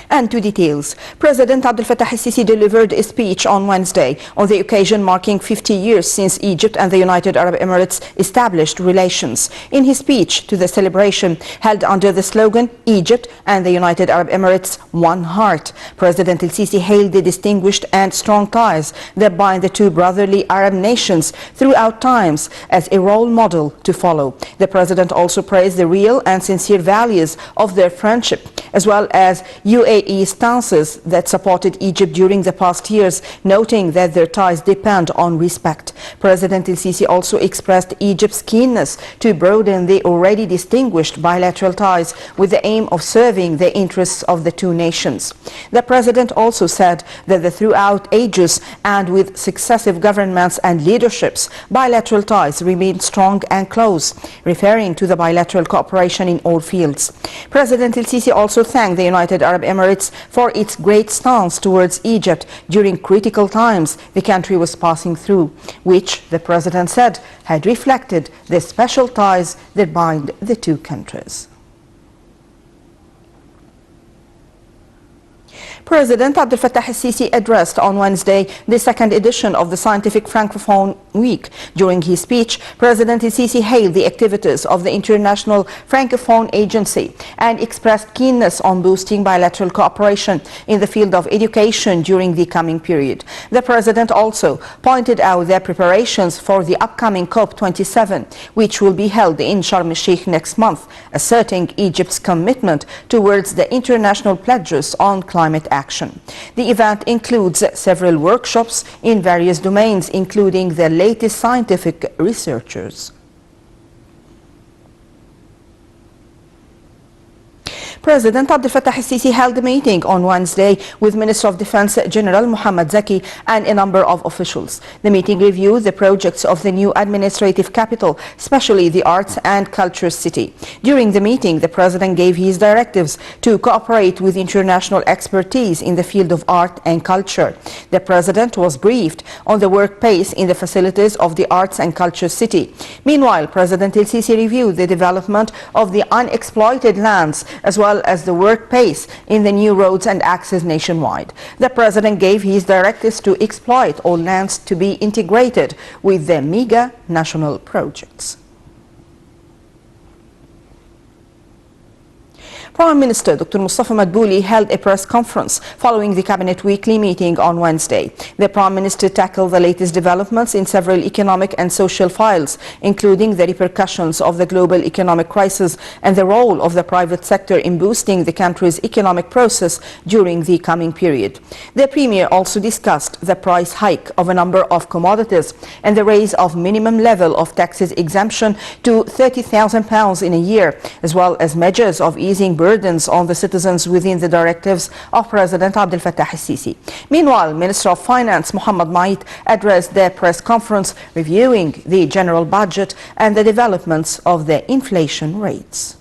And to details. President Abdel Fattah el-Sisi delivered a speech on Wednesday on the occasion marking 50 years since Egypt and the United Arab Emirates established relations. In his speech to the celebration held under the slogan "Egypt and the United Arab Emirates, one heart," President el-Sisi hailed the distinguished and strong ties that bind the two brotherly Arab nations throughout times as a role model to follow. The president also praised the real and sincere values of their friendship, as well as UAE stances that supported Egypt during the past years, noting that their ties depend on respect. President el-Sisi also expressed Egypt's keenness to broaden the already distinguished bilateral ties with the aim of serving the interests of the two nations. The president also said that throughout ages and with successive governments and leaderships, bilateral ties remain strong and close, referring to the bilateral cooperation in all fields. President el-Sisi also thanked the United Arab Emirates for its great stance towards Egypt during critical times the country was passing through, which the president said had reflected the special ties that bind the two countries. President Abdel Fattah el-Sisi addressed on Wednesday the second edition of the Scientific Francophone Week. During his speech, President el-Sisi hailed the activities of the International Francophone Agency and expressed keenness on boosting bilateral cooperation in the field of education during the coming period. The president also pointed out their preparations for the upcoming COP27, which will be held in Sharm el-Sheikh next month, asserting Egypt's commitment towards the international pledges on climate action. The event includes several workshops in various domains, including the latest scientific researchers. President Abdel Fattah el-Sisi held a meeting on Wednesday with Minister of Defense General Mohammad Zaki and a number of officials. The meeting reviewed the projects of the new administrative capital, especially the Arts and Culture City. During the meeting, the President gave his directives to cooperate with international expertise in the field of art and culture. The President was briefed on the work pace in the facilities of the Arts and Culture City. Meanwhile, President el-Sisi reviewed the development of the unexploited lands as well as the work pace in the new roads and access nationwide. The president gave his directives to exploit all lands to be integrated with the mega national projects. Prime Minister Dr. Mustafa Madbouli held a press conference following the Cabinet weekly meeting on Wednesday. The Prime Minister tackled the latest developments in several economic and social files, including the repercussions of the global economic crisis and the role of the private sector in boosting the country's economic process during the coming period. The Premier also discussed the price hike of a number of commodities and the raise of minimum level of taxes exemption to £30,000 in a year, as well as measures of easing burdens on the citizens within the directives of President Abdel Fattah el-Sisi. Meanwhile, Minister of Finance Mohamed Mait addressed the press conference reviewing the general budget and the developments of the inflation rates.